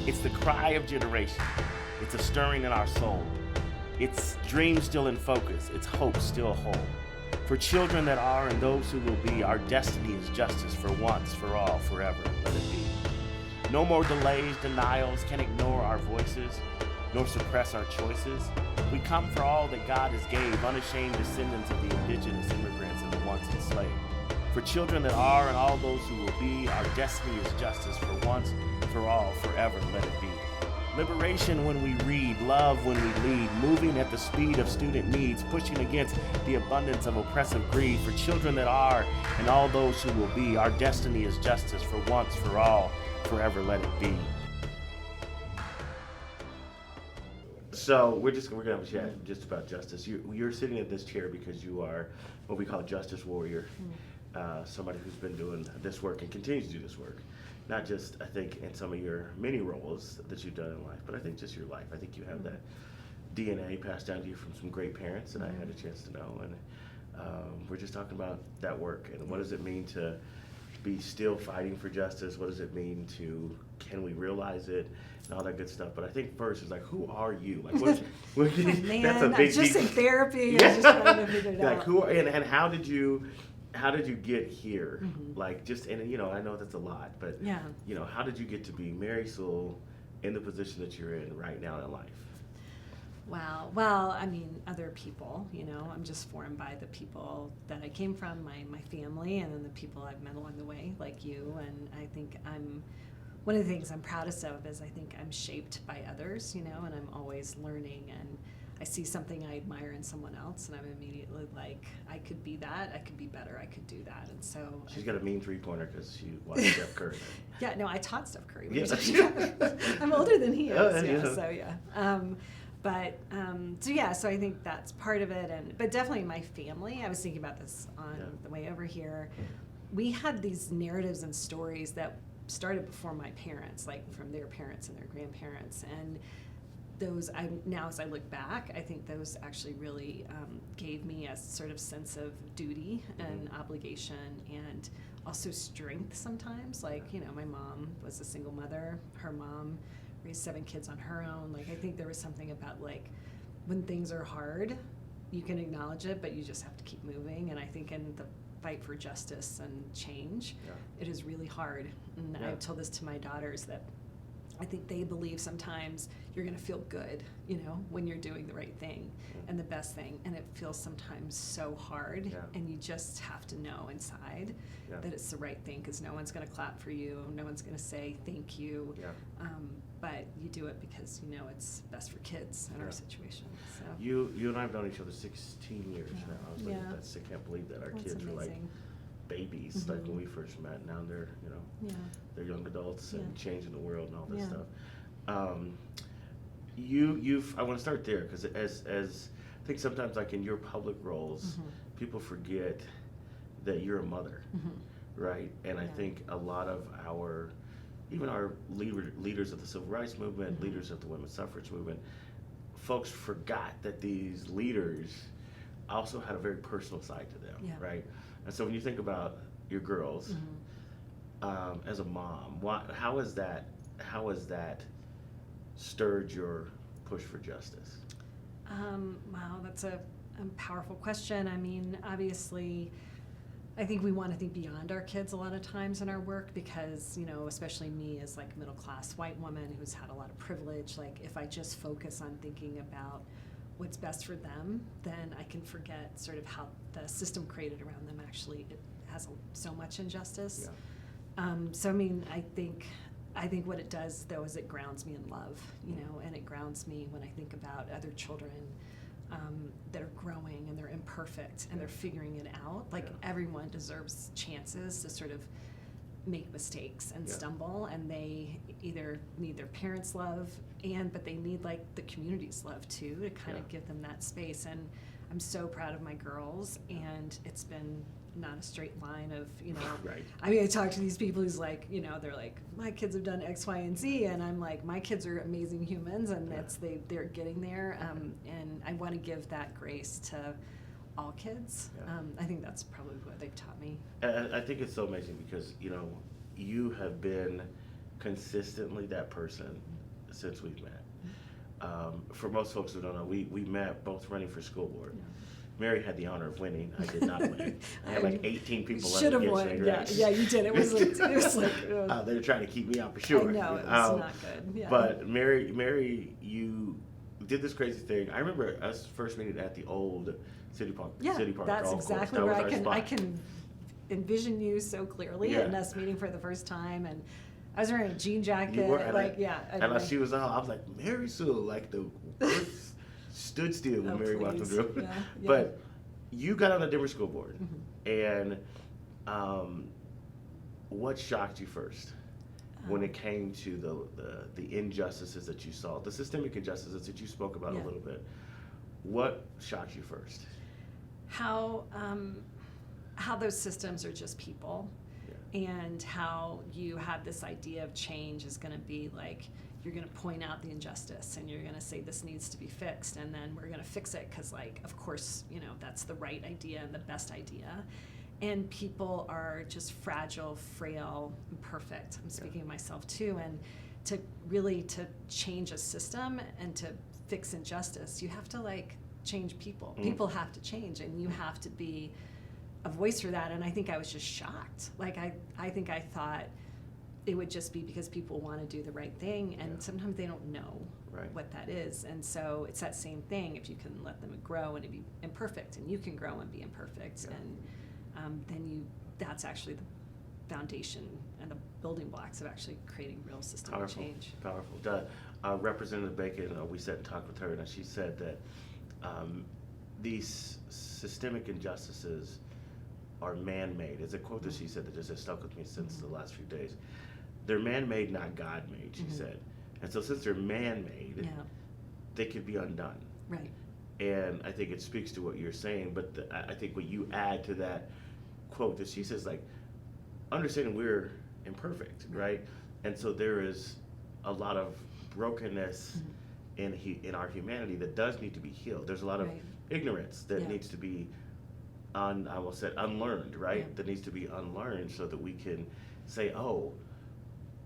It's the cry of generation. It's a stirring in our soul. It's dreams still in focus. It's hope still whole. For children that are and those who will be, our destiny is justice for once, for all, forever. Let it be. No more delays, denials can ignore our voices, nor suppress our choices. We come for all that God has gave, unashamed descendants of the indigenous immigrants and the once enslaved. For children that are and all those who will be, our destiny is justice for once, for all, forever. Let it be. Liberation when we read, love when we lead, moving at the speed of student needs, pushing against the abundance of oppressive greed. For children that are and all those who will be, our destiny is justice for once, for all, forever. Let it be. So we're gonna have a chat just about justice. You're sitting at this chair because you are what we call a justice warrior, somebody who's been doing this work and continues to do this work. Not just, I think, in some of your many roles that you've done in life, but I think just your life. I think you have that DNA passed down to you from some great parents that I had a chance to know. And we're just talking about that work and what does it mean to be still fighting for justice? What does it mean to, can we realize it? And all that good stuff. But I think first is like, who are you? Like, Man, that's a big, I'm just deep, in therapy. Yeah. I'm just trying to figure it out. Like, who and how did you get here? Like, just, and you know, I know that's a lot, but Yeah. you know, how did you get to be Mary Sewell in the position that you're in right now in life? Wow. Well, I mean, other people, you know, I'm just formed by the people that I came from, my family, and then the people I've met along the way, like you. And I think one of the things I'm proudest of is I think I'm shaped by others, you know, and I'm always learning, and I see something I admire in someone else, and I'm immediately like, I could be that, I could be better, I could do that. And so She's got a mean three-pointer because she watched Steph Curry. Yeah, no, I taught Steph Curry. Yeah. I'm older than he is, Yeah. so yeah. So I think that's part of it, but definitely my family. I was thinking about this on the way over here. We had these narratives and stories that started before my parents, like from their parents and their grandparents, and those, now as I look back, I think those actually really gave me a sort of sense of duty and obligation, and also strength sometimes. Like, you know, my mom was a single mother. Her mom raised 7 kids on her own. Like, I think there was something about, like, when things are hard, you can acknowledge it, but you just have to keep moving. And I think in the fight for justice and change, it is really hard. And I've told this to my daughters, that I think they believe sometimes you're going to feel good, you know, when you're doing the right thing and the best thing. And it feels sometimes so hard, and you just have to know inside that it's the right thing, because no one's going to clap for you. No one's going to say thank you. But you do it because you know it's best for kids in our situation. So You and I have known each other 16 years now. I was like, I can't believe that our kids were like babies, like when we first met. Now they're, you know, they're young adults and changing the world and all this stuff. I want to start there because as I think sometimes, like in your public roles, people forget that you're a mother, right? And I think a lot of even our leaders of the civil rights movement, leaders of the women's suffrage movement, folks forgot that these leaders also had a very personal side to them, right? And so when you think about your girls, as a mom, how has that stirred your push for justice? Wow, that's a powerful question. I mean, obviously, I think we want to think beyond our kids a lot of times in our work, because, you know, especially me as like a middle-class white woman who's had a lot of privilege, like if I just focus on thinking about what's best for them, then I can forget sort of how the system created around them actually it has so much injustice. So I mean, I think what it does though is it grounds me in love, you know, and it grounds me when I think about other children that are growing and they're imperfect and they're figuring it out. Like everyone deserves chances to sort of make mistakes and stumble, and they either need their parents' love but they need like the community's love too, to kind of give them that space. And I'm so proud of my girls, and it's been not a straight line of, you know, I mean, I talk to these people who's like, you know, they're like, my kids have done X, Y, and Z, and I'm like, my kids are amazing humans, and they're getting there, and I want to give that grace to all kids. I think that's probably what they've taught me. And I think it's so amazing because, you know, you have been consistently that person since we've met. For most folks who don't know, we met both running for school board. Yeah. Mary had the honor of winning. I did not win. I had like 18 people should have won. Yeah, you did. It was like, they were trying to keep me out for sure. I know, it was not good. Yeah. But Mary, you did this crazy thing. I remember us first meeting at the old City Park. City Park that's golf exactly course. where I can envision you so clearly, and us meeting for the first time. And I was wearing a jean jacket. You were, and she was out. I was like, Mary Sue, like the earth stood still when Mary walked through. Yeah. But you got on the Denver School Board, and what shocked you first when it came to the injustices that you saw, the systemic injustices that you spoke about a little bit? What shocked you first? How those systems are just people, and how you have this idea of change is going to be like, you're going to point out the injustice and you're going to say this needs to be fixed, and then we're going to fix it because, like, of course, that's the right idea and the best idea. And people are just fragile, frail, imperfect. I'm speaking of myself too. And to change a system and to fix injustice, you have to change people. People have to change, and you have to be a voice for that. And I think I was just shocked. I think I thought it would just be because people want to do the right thing, and sometimes they don't know what that is. And so it's that same thing. If you can let them grow and be imperfect, and you can grow and be imperfect, and then that's actually the foundation and the building blocks of actually creating real systemic change. Powerful. Representative Bacon, we sat and talked with her, and she said that these systemic injustices are man-made. It's a quote that she said that just has stuck with me since the last few days. They're man-made, not God-made, she said. And so since they're man-made, they could be undone. Right. And I think it speaks to what you're saying, but I think what you add to that quote that she says, understanding we're imperfect, right? And so there is a lot of brokenness in our humanity that does need to be healed. There's a lot of ignorance that needs to be unlearned, right? That needs to be unlearned so that we can say,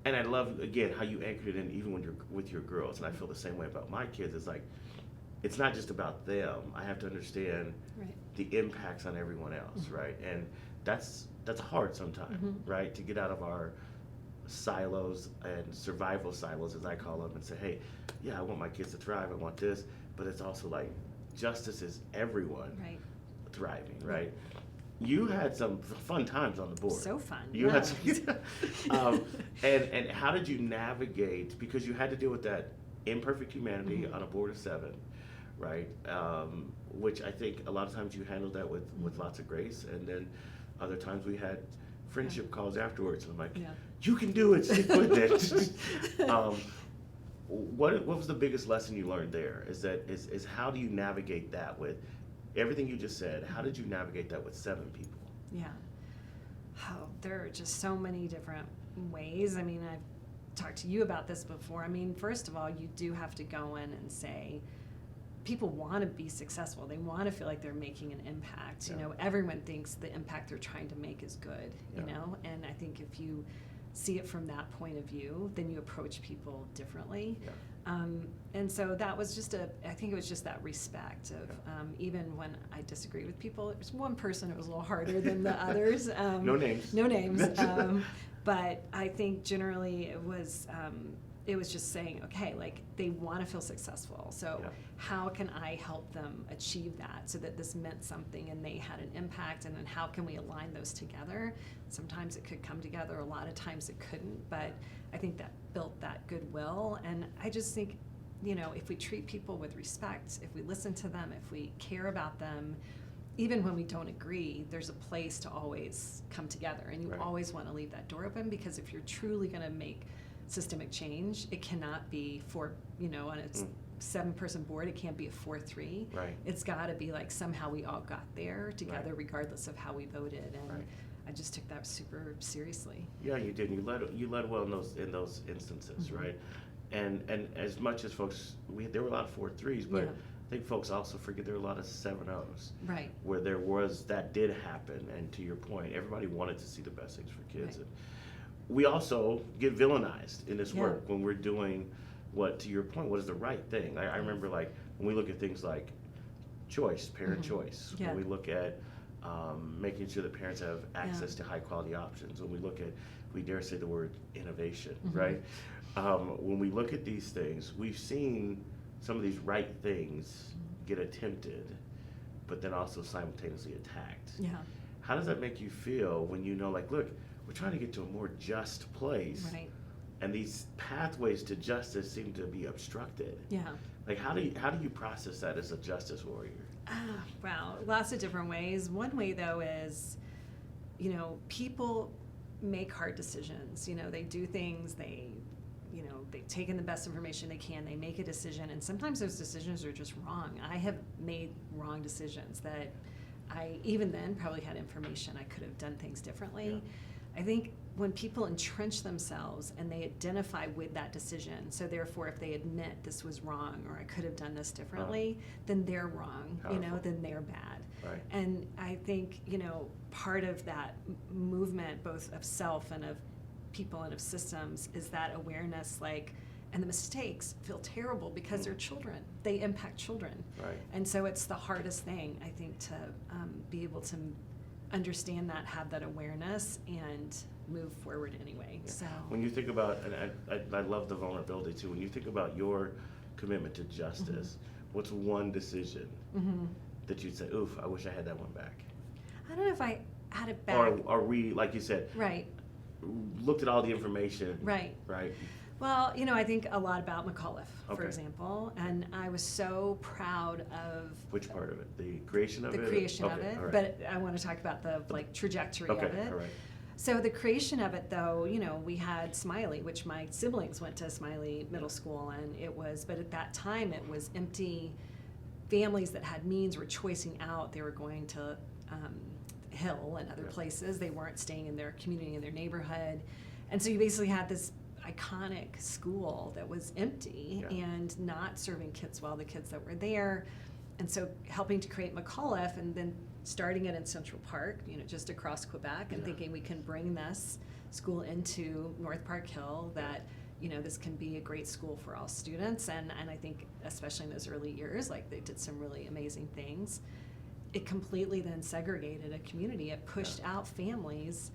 and I love, again, how you anchored it in even when you're with your girls, and I feel the same way about my kids. It's it's not just about them. I have to understand the impacts on everyone else, right? And that's hard sometimes, right? To get out of our silos and survival silos, as I call them, and say, hey, I want my kids to thrive, I want this, but it's also justice is everyone thriving, right? You had some fun times on the board. So fun. You had some, and how did you navigate, because you had to deal with that imperfect humanity on a board of 7, right? Which I think a lot of times you handled that with lots of grace, and then other times we had friendship calls afterwards, and I'm like, you can do it, stick with it. What was the biggest lesson you learned there? Is how do you navigate that with everything you just said? How did you navigate that with 7 people? Yeah. Oh, there are just so many different ways. I mean, I've talked to you about this before. I mean, first of all, you do have to go in and say, people want to be successful. They want to feel like they're making an impact. Everyone thinks the impact they're trying to make is good, and I think if you see it from that point of view, then you approach people differently. And so that was I think it was just that respect of, even when I disagree with people, it was one person, it was a little harder than the others. No names. No names. But I think generally it was just saying, okay, they want to feel successful. So how can I help them achieve that so that this meant something and they had an impact, and then how can we align those together? Sometimes it could come together, a lot of times it couldn't, but I think that built that goodwill. And I just think, if we treat people with respect, if we listen to them, if we care about them, even when we don't agree, there's a place to always come together. And you always want to leave that door open, because if you're truly going to make systemic change, it cannot be on its 7-person board, it can't be a 4-3. It's got to be somehow we all got there together, regardless of how we voted. And I just took that super seriously. Yeah, you did. You led well in those instances, right? And as much as folks, there were a lot of 4-3s, but I think folks also forget there were a lot of 7-0s. Where that did happen, and to your point, everybody wanted to see the best things for kids. And we also get villainized in this Yeah. work when we're doing what, to your point, what is the right thing. I remember, like, when we look at things like choice, parent choice, Yeah. when we look at making sure that parents have access to high quality options, when we look at, we dare say the word innovation, right? When we look at these things, we've seen some of these right things get attempted, but then also simultaneously attacked. Yeah. How does that make you feel when you know, like, look, we're trying to get to a more just place, Right. and these pathways to justice seem to be obstructed? Yeah. Like, how do you process that as a justice warrior? Wow, lots of different ways. One way, though, is, people make hard decisions. They do things, they take in the best information they can, they make a decision, and sometimes those decisions are just wrong. I have made wrong decisions that I, even then, probably had information I could have done things differently. I think when people entrench themselves and they identify with that decision, so therefore if they admit this was wrong or I could have done this differently, then they're wrong, Powerful. then they're bad. Right. And I think, part of that movement, both of self and of people and of systems, is that awareness, and the mistakes feel terrible because they're children. They impact children. Right. And so it's the hardest thing, I think, to be able to understand that, have that awareness, and move forward anyway. Yeah. So When you think about, and I love the vulnerability too, when you think about your commitment to justice, what's one decision that you'd say, oof, I wish I had that one back? I don't know if I had it back. Or we, like you said, Right. looked at all the information. Right. Right. Well, I think a lot about McAuliffe, for Okay. example, and I was so proud of Which part of it? The creation of the it? creation of Okay, it, all right. but I want to talk about the trajectory Okay, of it. all right. So the creation of it, though, we had Smiley, which my siblings went to Smiley Middle School, and but at that time it was empty. Families that had means were choicing out. They were going to Hill and other places. They weren't staying in their community, in their neighborhood. And so you basically had this iconic school that was empty and not serving kids well, the kids that were there. And so helping to create McAuliffe, and then starting it in Central Park, just across Quebec, and thinking we can bring this school into North Park Hill, that this can be a great school for all students. And I think especially in those early years, they did some really amazing things. It completely then segregated a community. It pushed out families,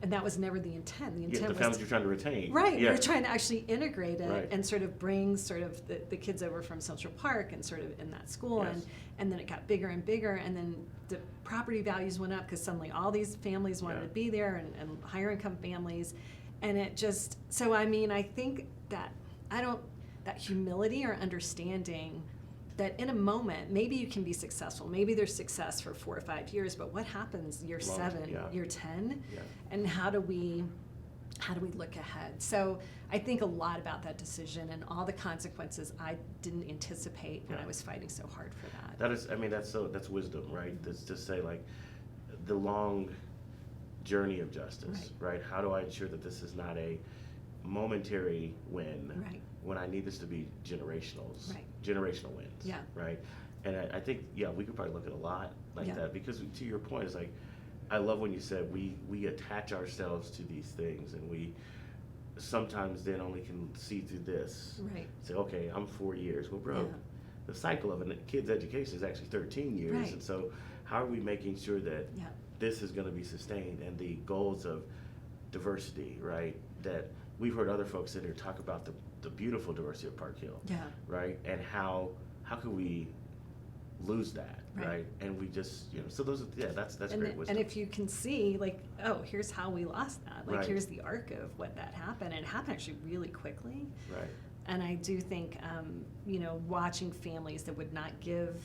and that was never the intent. The intent the was families you're trying to retain. right. Yeah. We're trying to actually integrate it Right. and sort of bring the kids over from Central Park and sort of in that school, Yes. and then it got bigger and bigger, and then the property values went up because suddenly all these families wanted to be there, and higher income families, and it just, so I think that that humility or understanding that in a moment, maybe you can be successful. Maybe there's success for 4 or 5 years, but what happens year 7, year 10? Yeah. And how do we look ahead? So I think a lot about that decision and all the consequences I didn't anticipate when I was fighting so hard for that. That is, that's wisdom, right? That's to say, the long journey of justice, right? How do I ensure that this is not a momentary win when I need this to be generational wins, right? And I think, we could probably look at a lot like that, because to your point, it's I love when you said we attach ourselves to these things, and we sometimes then only can see through this. Right. Say, okay, I'm 4 years. Well, bro, the cycle of a kid's education is actually 13 years. Right. And so how are we making sure that this is going to be sustained, and the goals of diversity, right? That we've heard other folks sit here talk about the beautiful diversity of Park Hill, right? And how could we lose that, right? And we just, so those are, that's great wisdom. And if you can see, here's how we lost that. Here's the arc of what that happened. And it happened actually really quickly. Right. And I do think, watching families that would not give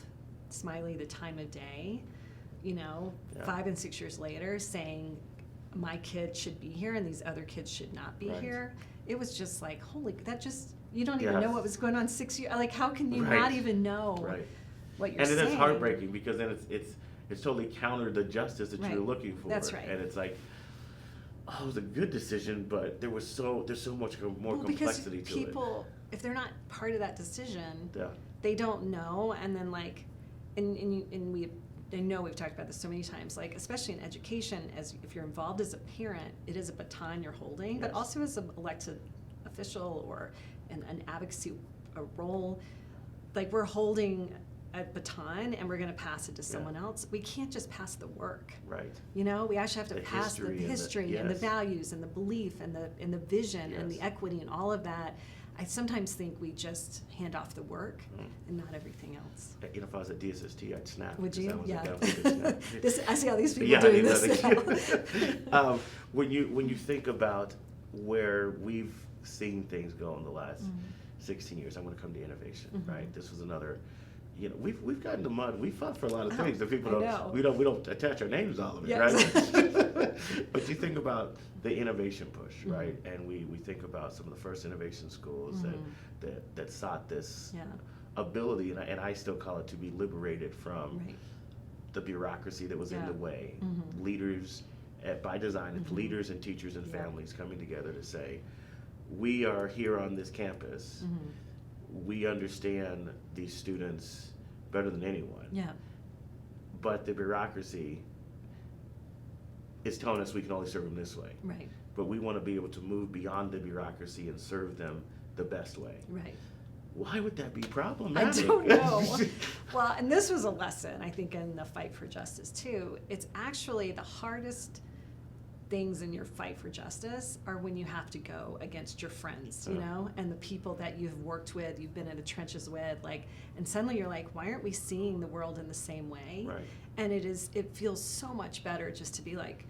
Smiley the time of day, 5 and 6 years later, saying, my kid should be here and these other kids should not be here. It was just holy, you don't even know what was going on 6 years. How can you not even know what you're saying? And it is heartbreaking, because then it's totally counter the justice that you're looking for. That's right. And it's it was a good decision, but there's so much more complexity to it. People, if they're not part of that decision, they don't know. And then and we I know we've talked about this so many times, like especially in education, as if you're involved as a parent, it is a baton you're holding, but Yes. also as an elected official or an advocacy a role, like we're holding a baton and we're going to pass it to someone else. We can't just pass the work. Right. You know, we actually have to The pass the history and the yes. values and the belief and the vision and the Yes. equity and all of that. I sometimes think we just hand off the work and not everything else. You know, if I was at DSST, I'd snap. Would you? That was Yeah. that was a good snap. This, I see all these people Yeah, doing I this mean, now. when you think about where we've seen things go in the last 16 years, I'm going to come to innovation, right? This was another. You know, we've gotten to mud. We fought for a lot of things that people we don't attach our names to all of it, right? But you think about the innovation push, right? And we think about some of the first innovation schools that sought this ability, and I still call it to be liberated from the bureaucracy that was in the way. Leaders, by design, it's leaders and teachers and families coming together to say, we are here on this campus. We understand these students better than anyone. Yeah. But the bureaucracy is telling us we can only serve them this way. Right. But we want to be able to move beyond the bureaucracy and serve them the best way. Right. Why would that be problematic? I don't know. Well, and this was a lesson, I think, in the fight for justice, too. It's actually the hardest things in your fight for justice are when you have to go against your friends, you know, and the people that you've worked with, you've been in the trenches with, like, and suddenly you're like, why aren't we seeing the world in the same way? Right. And it feels so much better just to be like,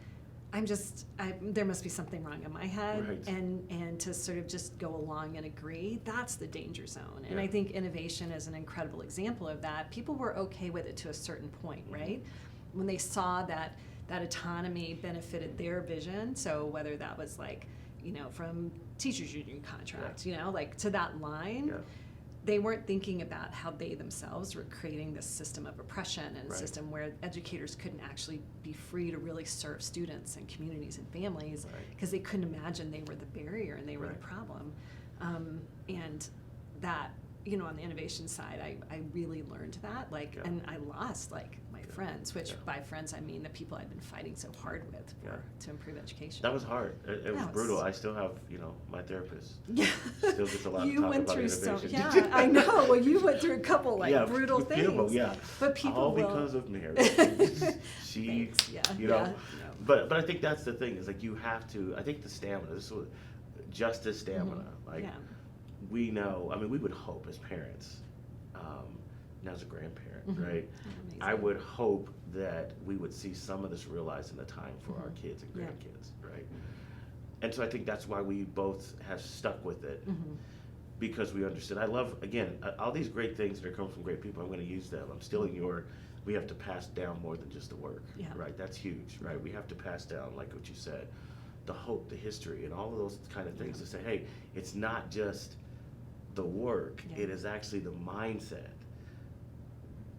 there must be something wrong in my head, Right. and to sort of just go along and agree, that's the danger zone. And I think innovation is an incredible example of that. People were okay with it to a certain point, right? When they saw that autonomy benefited their vision, so whether that was like, you know, from teachers union contracts, you know, like to that line, they weren't thinking about how they themselves were creating this system of oppression and a system where educators couldn't actually be free to really serve students and communities and families because they couldn't imagine they were the barrier and they were the problem. And that, you know, on the innovation side, I really learned that, like, and I lost, like, my friends, which by friends I mean the people I've been fighting so hard with to improve education. That was hard. It was brutal. I still have, you know, my therapist. Yeah. Still gets a lot of talk about innovation. I know. Well, you went through a couple, like, brutal things. But people all will. because of Mary. She, Thanks. you know. But I think that's the thing, is like you have to, I think the stamina, this was justice stamina, like, we know, I mean, we would hope as parents, now as a grandparent, right? I would hope that we would see some of this realized in the time for our kids and grandkids, right? And so I think that's why we both have stuck with it, because we understood. I love, again, all these great things that are coming from great people, I'm going to use them. I'm stealing we have to pass down more than just the work, right? That's huge, right? We have to pass down, like what you said, the hope, the history, and all of those kind of things to say, hey, it's not just the work, it is actually the mindset.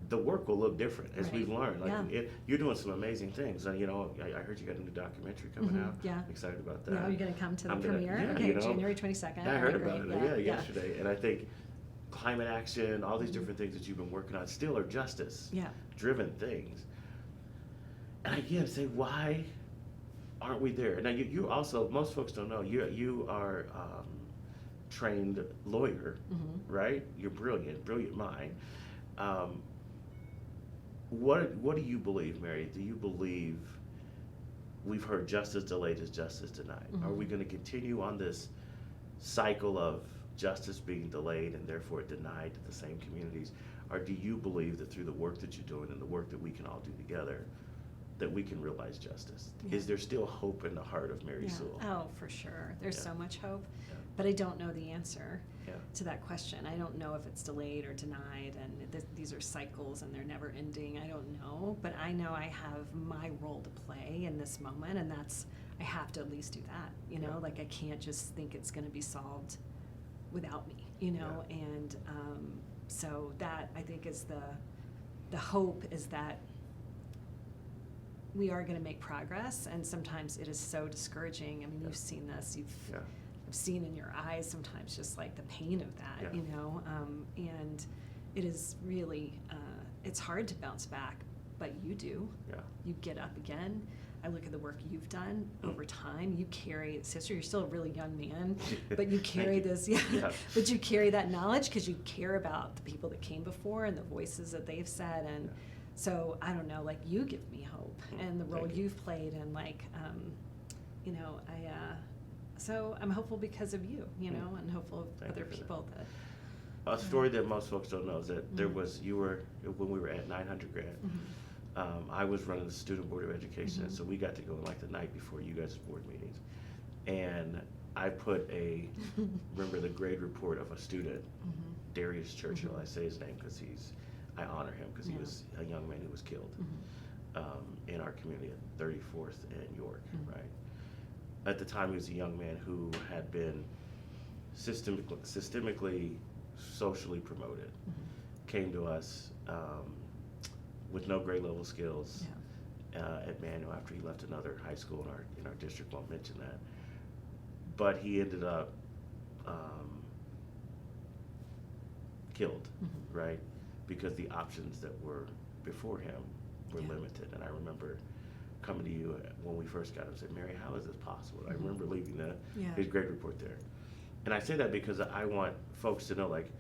The work will look different as we've learned. Like you're doing some amazing things, and you know, I heard you got a new documentary coming out. I'm excited about that. Yeah, you're going to come to the I'm premiere. Gonna, Okay, you know, January 22nd. I heard about it. Yesterday, and I think climate action, all these different things that you've been working on, still are justice-driven things. And again, say why aren't we there? Now you also, most folks don't know, you are trained lawyer, right? You're brilliant mind. What do you believe, Mary? Do you believe we've heard justice delayed is justice denied? Are we going to continue on this cycle of justice being delayed and therefore denied to the same communities? Or do you believe that through the work that you're doing and the work that we can all do together, that we can realize justice? Is there still hope in the heart of Mary Sewell? Oh, for sure. There's so much hope. But I don't know the answer to that question. I don't know if it's delayed or denied, and these are cycles and they're never ending. I don't know, but I know I have my role to play in this moment, and that's, I have to at least do that, you know? Like, I can't just think it's going to be solved without me, you know? And so that, I think, is the hope, is that we are going to make progress, and sometimes it is so discouraging. I mean, you've seen this, I've seen in your eyes sometimes just like the pain of that, you know, and it is really, it's hard to bounce back, but you do. Yeah. You get up again. I look at the work you've done over time. You carry, sister, you're still a really young man, but you carry this, but you carry that knowledge because you care about the people that came before and the voices that they've said. And so, I don't know, like, you give me hope and the role you've played. And, like, you know, so I'm hopeful because of you, you know, and hopeful of other people that. A story that most folks don't know is that there was, when we were at 900 grad, I was running the student board of education, so we got to go like the night before you guys' board meetings. And I put remember the grade report of a student, Darius Churchill, I say his name because I honor him because he was a young man who was killed in our community at 34th and York, right? At the time, he was a young man who had been systemically, socially promoted, came to us with no grade level skills at Manual after he left another high school in our district. Won't mention that, but he ended up killed, right? Because the options that were before him were limited. And I remember coming to you when we first got him and said, Mary, how is this possible? I remember leaving his grade report there. And I say that because I want folks to know, like,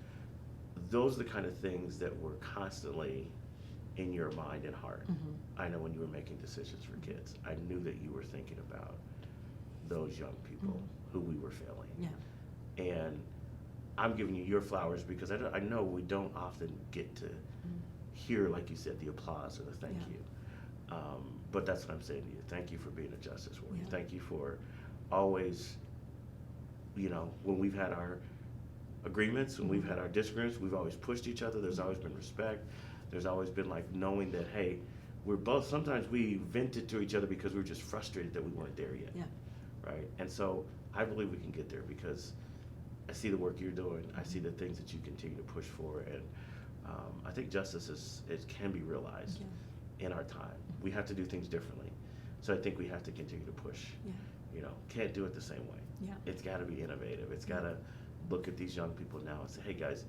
those are the kind of things that were constantly in your mind and heart. I know when you were making decisions for kids, I knew that you were thinking about those young people who we were failing. And I'm giving you your flowers because I know we don't often get to hear, like you said, the applause or the thank you. But that's what I'm saying to you. Thank you for being a justice warrior. Thank you for always, you know, when we've had our agreements, when we've had our disagreements, we've always pushed each other. There's always been respect. There's always been, like, knowing that, hey, we're both, sometimes we vented to each other because we were just frustrated that we weren't there yet. Right? And so I believe we can get there because I see the work you're doing. I see the things that you continue to push for. And I think justice can be realized in our time. We have to do things differently. So I think we have to continue to push. You know, can't do it the same way. It's got to be innovative. It's got to look at these young people now and say, hey guys,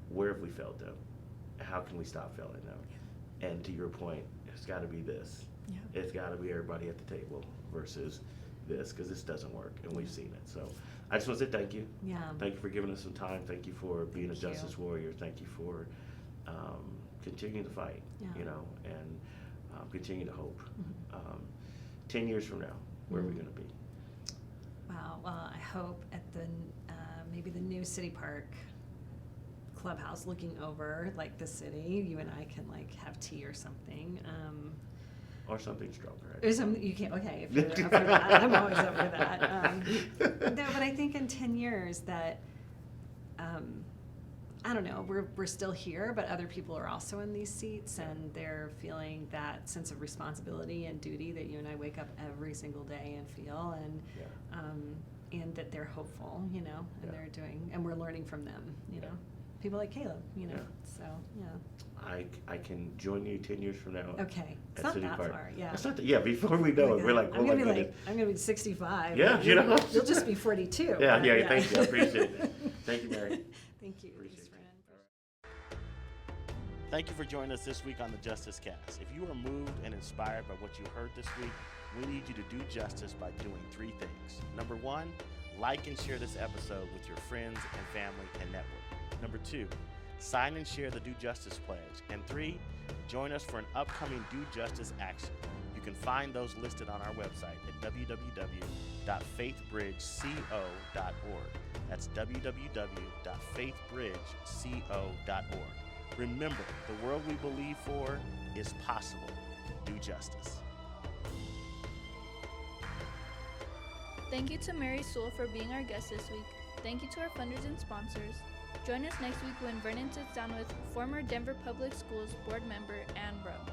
where have we failed them? How can we stop failing them? And to your point, it's got to be this. It's got to be everybody at the table versus this, because this doesn't work, and we've seen it. So I just want to say thank you. Thank you for giving us some time. Thank you for being a justice warrior. Thank you for continuing to fight, you know, and continue to hope. 10 years from now, where are we going to be? Wow. Well, I hope at the maybe the new City Park clubhouse looking over, like, the city, you and I can, like, have tea or something. Or something stronger. Or something you can, okay, if you're up for that, I'm always up for that. No, but I think in 10 years that, I don't know, we're still here, but other people are also in these seats, and they're feeling that sense of responsibility and duty that you and I wake up every single day and feel, and that they're hopeful, you know, and they're doing, and we're learning from them, you know. People like Caleb, you know, so, I can join you 10 years from now. Okay, it's at not City that Park. far, It's not before we know it, we're like, oh my goodness. I'm gonna be 65. Yeah, you know. You'll just be 42. Thank you, I appreciate it. Thank you, Mary. Thank you. Appreciate Thanks, it. friend. Thank you for joining us this week on the Justice Cast. If you are moved and inspired by what you heard this week, we need you to do justice by doing 3 things. Number 1, like and share this episode with your friends and family and network. Number 2, sign and share the Do Justice Pledge. And 3, join us for an upcoming Do Justice action. You can find those listed on our website at www.faithbridgeco.org. That's www.faithbridgeco.org. Remember, the world we believe for is possible. Do justice. Thank you to Mary Sewell for being our guest this week. Thank you to our funders and sponsors. Join us next week when Vernon sits down with former Denver Public Schools board member Ann Rowe.